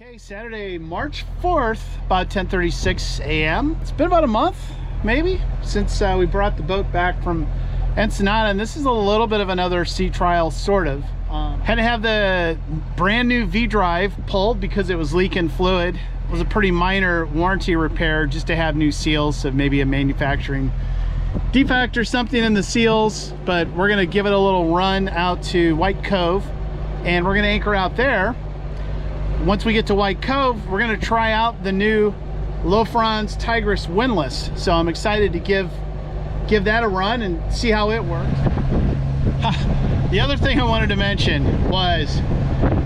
Okay, Saturday, March 4th, about 10:36 a.m. It's been about a month, maybe, since we brought the boat back from Ensenada, and this is a little bit of another sea trial, sort of. Had to have the brand new V-drive pulled because it was leaking fluid. It was a pretty minor warranty repair just to have new seals, so maybe a manufacturing defect or something in the seals, but we're gonna give it a little run out to White Cove, and we're gonna anchor out there. Once we get to White Cove, we're going to try out the new Lofran's Tigris windlass. So I'm excited to give that a run and see how it works. The other thing I wanted to mention was,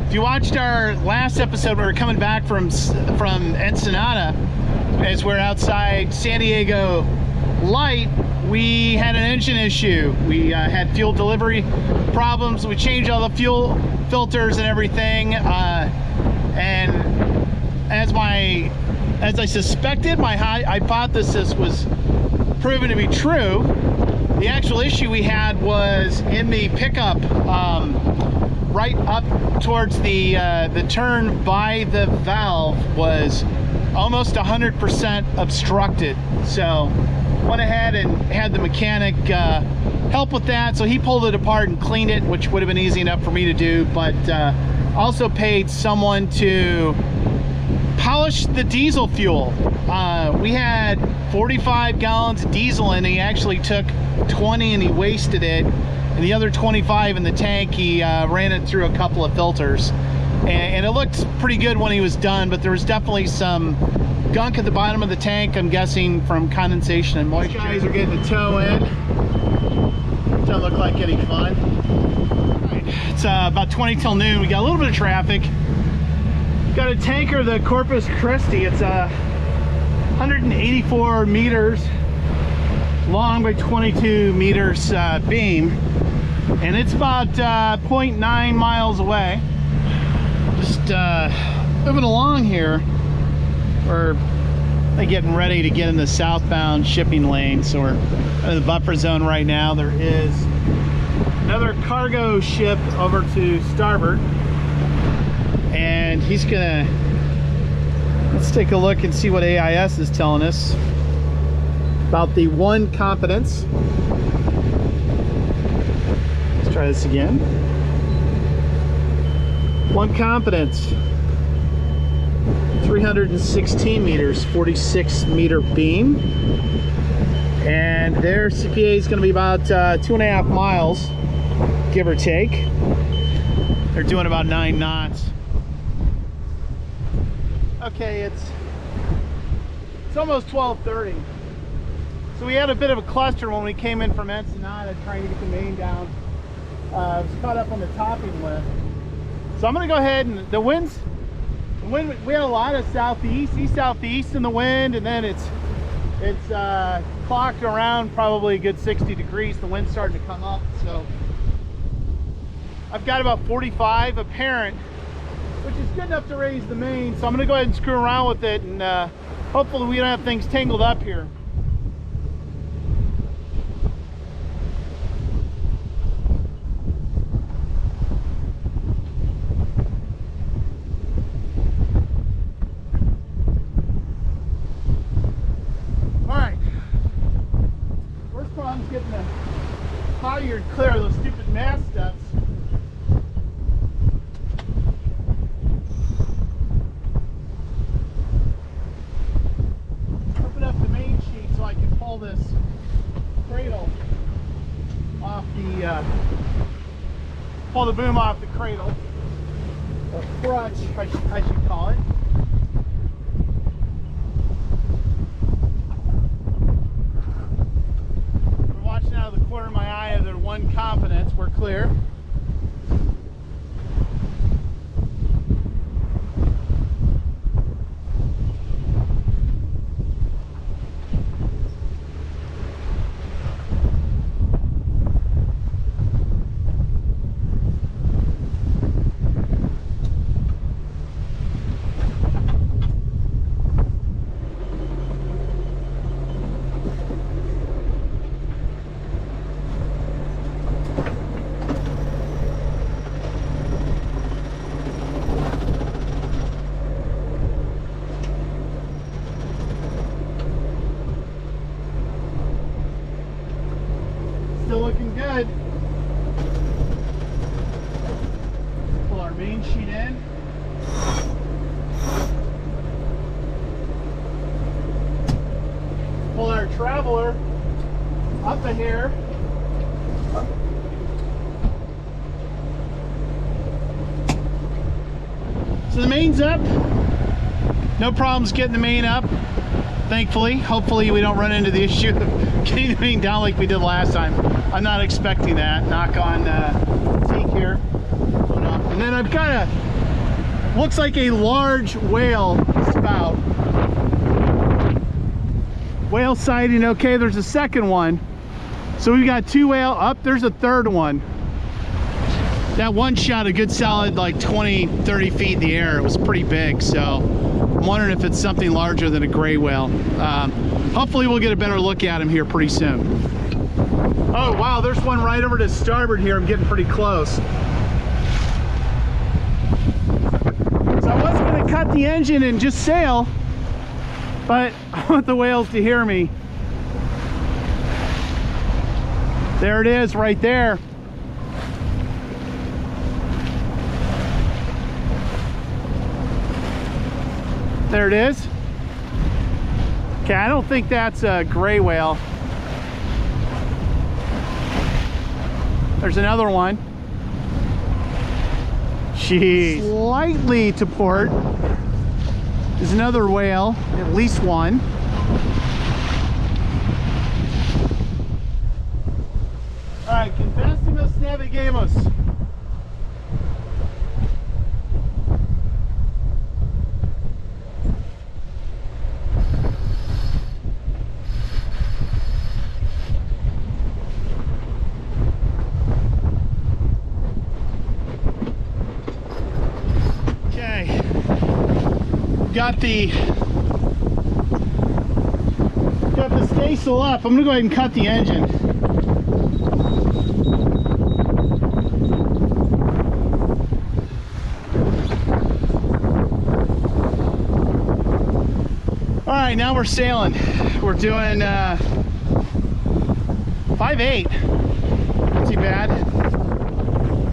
if you watched our last episode, we were coming back from Ensenada, as we're outside San Diego Light, we had an engine issue. We had fuel delivery problems. We changed all the fuel filters and everything. And as I suspected, my hypothesis was proven to be true. The actual issue we had was in the pickup, right up towards the turn by the valve was almost 100% obstructed. So went ahead and had the mechanic help with that. So he pulled it apart and cleaned it, which would have been easy enough for me to do, but also paid someone to polish the diesel fuel. We had 45 gallons of diesel and he actually took 20 and he wasted it, and the other 25 in the tank he ran it through a couple of filters, and it looked pretty good when he was done, but there was definitely some gunk at the bottom of the tank, I'm guessing from condensation and moisture. These guys are getting the tow in. Doesn't look like any fun. It's about 20 till noon. We got a little bit of traffic. Got a tanker, the Corpus Christi. It's 184 meters long by 22 meters beam, and it's about 0.9 miles away. Just moving along here. We're getting ready to get in the southbound shipping lane, so we're in the buffer zone right now. There is another cargo ship over to starboard, and he's gonna, let's take a look and see what AIS is telling us about the one competence. Let's try this again. One competence, 316 meters, 46 meter beam, and their CPA is going to be about 2.5 miles, give or take. They're doing about 9 knots. Okay, it's almost 12:30. So we had a bit of a cluster when we came in from Ensenada trying to get the main down. I was caught up on the topping lift. So I'm going to go ahead, and the wind, we had a lot of southeast, east-southeast in the wind, and then it's clocked around probably a good 60 degrees. The wind's starting to come up, so I've got about 45 apparent, which is good enough to raise the main. So I'm going to go ahead and screw around with it, and hopefully we don't have things tangled up here. Getting the halyard clear of those stupid mast steps. Open up the main sheet so I can pull this cradle off the pull the boom off the cradle, or crutch I should call it. Out of the corner of my eye of their one confidence, we're clear. cooler up in here. So the main's up. No problems getting the main up, thankfully. Hopefully we don't run into the issue of getting the main down like we did last time. I'm not expecting that. Knock on teak here. And then I've got a, looks like a large whale spout. Whale sighting, okay, there's a second one. So we've got two whale, up there's a third one. That one shot a good solid like 20-30 feet in the air. It was pretty big, so I'm wondering if it's something larger than a gray whale. Hopefully we'll get a better look at him here pretty soon. Oh wow, there's one right over to starboard here. I'm getting pretty close. So I was gonna cut the engine and just sail, but I want the whales to hear me. There it is right there. There it is. Okay, I don't think that's a gray whale. There's another one. Jeez. Slightly to port is another whale, at least one. All right, confessimos navigamos. Got the staysail up. I'm gonna go ahead and cut the engine. All right, now we're sailing. We're doing 5/8. Not too bad.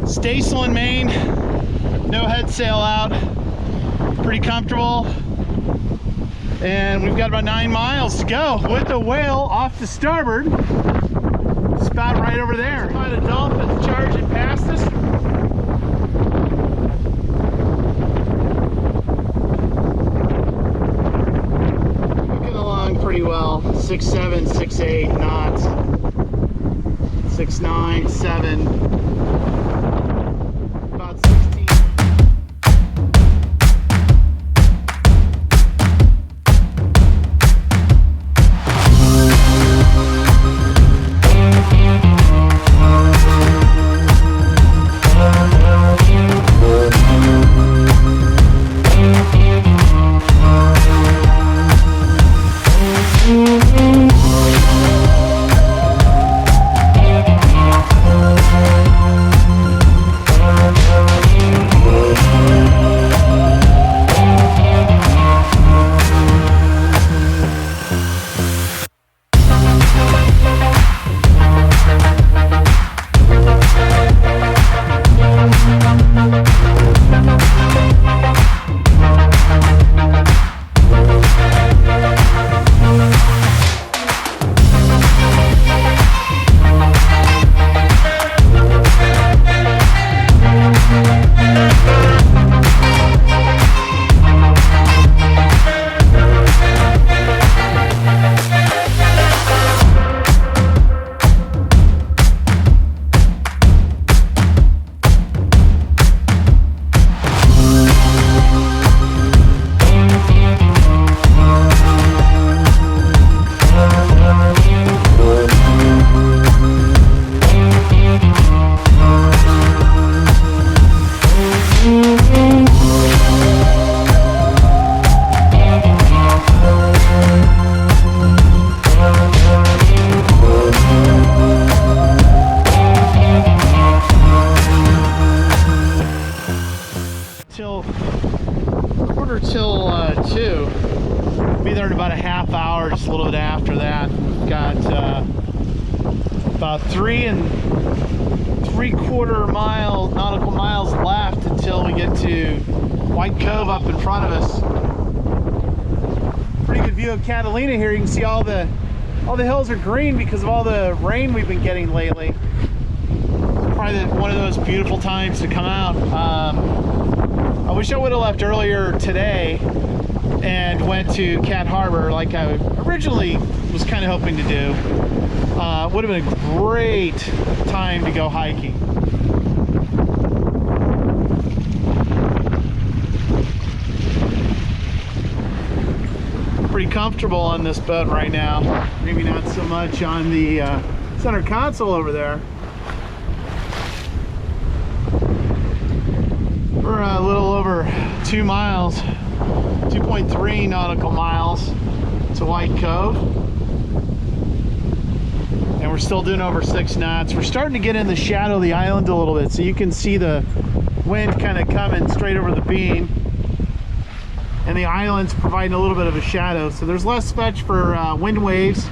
Staysail in main. No head sail out. Pretty comfortable, and we've got about 9 miles to go with the whale off to starboard. Spout right over there. Find a dolphin charging past us. Looking along pretty well. 6'7", 6'8 knots. 6'9", 7. About 16. till 2. Be there in about a half hour, just a little bit after that. We've got about 3 3/4 nautical miles left until we get to White Cove up in front of us. Pretty good view of Catalina here. You can see all the all the hills are green because of all the rain we've been getting lately. It's probably one of those beautiful times to come out. I wish I would have left earlier today and went to Cat Harbor like I originally was kind of hoping to do. Would have been a great time to go hiking. Pretty comfortable on this boat right now. Maybe not so much on the center console over there. We're a little over 2 miles, 2.3 nautical miles to White Cove. And we're still doing over 6 knots. We're starting to get in the shadow of the island a little bit, so you can see the wind kind of coming straight over the beam. And the island's providing a little bit of a shadow, so there's less fetch for wind waves.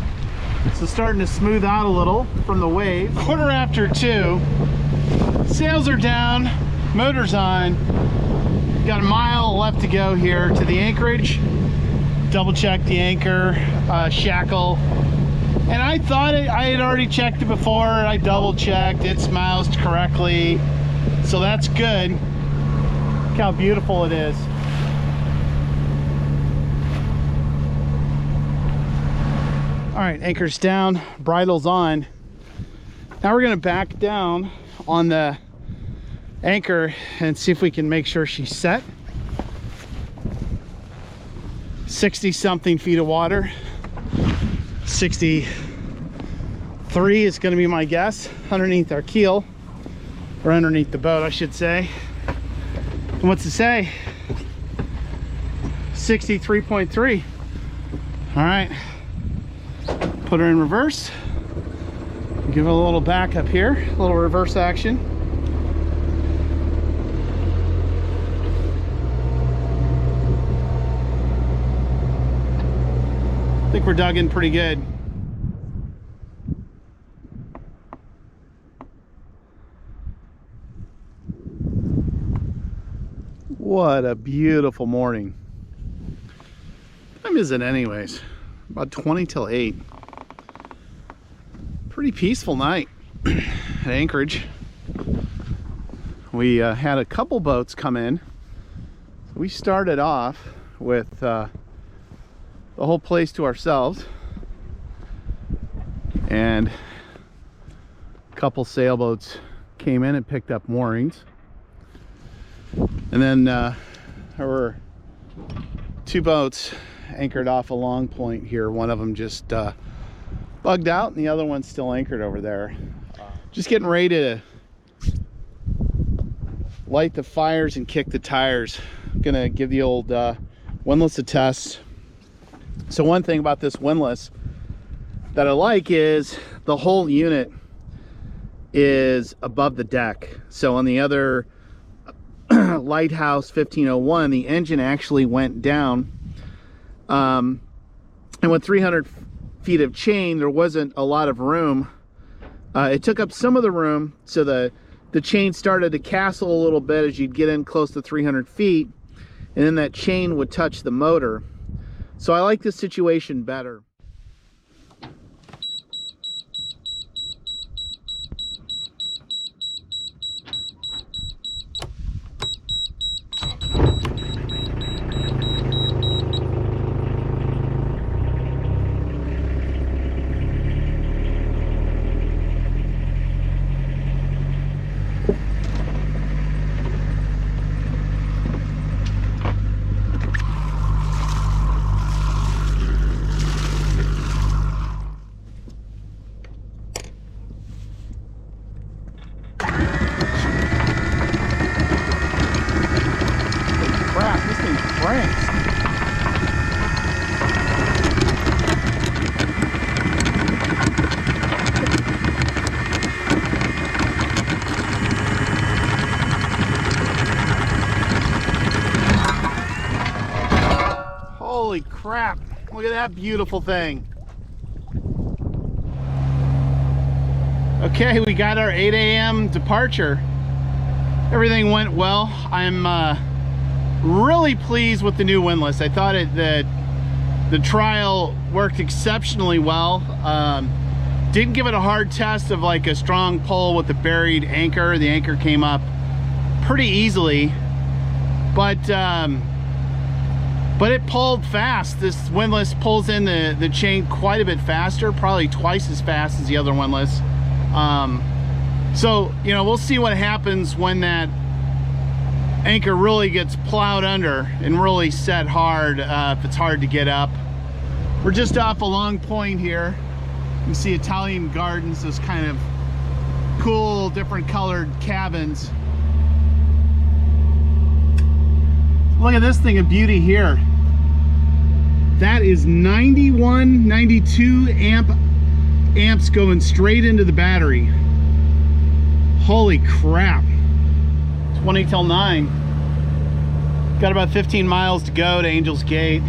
So starting to smooth out a little from the wave. 2:15. Sails are down, motor's on. Got a mile left to go here to the anchorage. Double check the anchor, shackle. And I thought I had already checked it before. I double checked, it's moused correctly. So that's good. Look how beautiful it is. All right, anchor's down, bridle's on. Now we're gonna back down on the anchor and see if we can make sure she's set. 60 something feet of water. 63 is gonna be my guess, underneath our keel, or underneath the boat, I should say. And what's it say? 63.3. All right. Put her in reverse. Give it a little back up here, a little reverse action. I think we're dug in pretty good. What a beautiful morning. What time is it anyways? About 20 till 8. Pretty peaceful night at Anchorage. We had a couple boats come in. We started off with the whole place to ourselves, and a couple sailboats came in and picked up moorings, and then there were 2 boats anchored off a long point here. One of them just bugged out, and the other one's still anchored over there. Just getting ready to light the fires and kick the tires. I'm gonna give the old windlass a test. So one thing about this windlass that I like is the whole unit is above the deck. So on the other Lighthouse 1501, the engine actually went down, and with 300 feet of chain, there wasn't a lot of room. It took up some of the room, so the chain started to castle a little bit as you'd get in close to 300 feet, and then that chain would touch the motor. So I like this situation better. Holy crap, look at that beautiful thing. Okay, we got our 8 a.m. departure. Everything went well. I'm really pleased with the new windlass. I thought that The trial worked exceptionally well. Didn't give it a hard test of like a strong pull with the buried anchor. The anchor came up pretty easily, but it pulled fast. This windlass pulls in the chain quite a bit faster, probably twice as fast as the other windlass. So, you know, we'll see what happens when that anchor really gets plowed under and really set hard, if it's hard to get up. We're just off a long point here. You can see Italian gardens, those kind of cool, different colored cabins. Look at this thing of beauty here. That is 91, 92 amps going straight into the battery. Holy crap. 20 till 9. Got about 15 miles to go to Angel's Gate.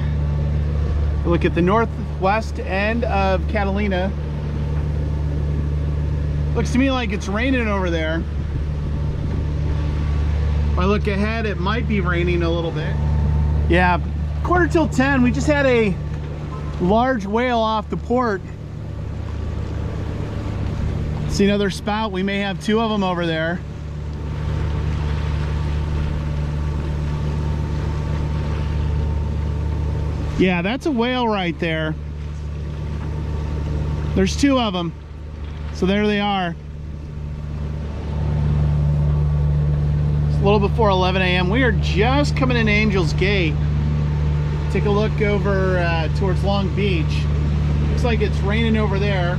Look at the northwest end of Catalina. Looks to me like it's raining over there. If I look ahead, it might be raining a little bit. Yeah, 9:45. We just had a large whale off the port. See another spout. We may have 2 of them over there. Yeah, that's a whale right there. There's 2 of them. So there they are. It's a little before 11 a.m. We are just coming in Angel's Gate. Take a look over towards Long Beach. Looks like it's raining over there.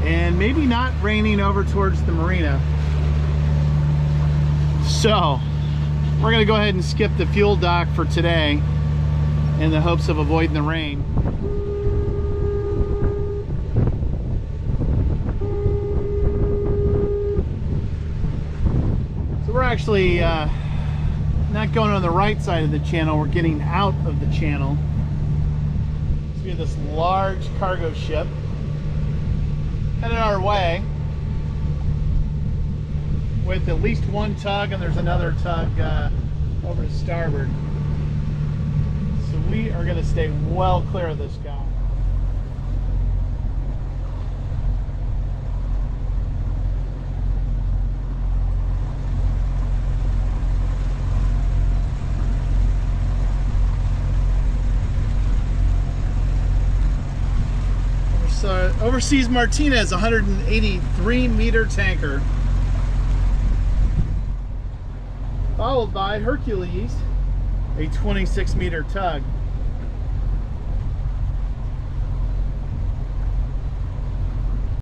And maybe not raining over towards the marina. So, we're gonna go ahead and skip the fuel dock for today in the hopes of avoiding the rain. So we're actually not going on the right side of the channel, we're getting out of the channel. So we have this large cargo ship headed our way with at least 1 tug, and there's another tug over to starboard. So we are going to stay well clear of this guy. So Overseas Martinez, 183 meter tanker, followed by Hercules, a 26 meter tug.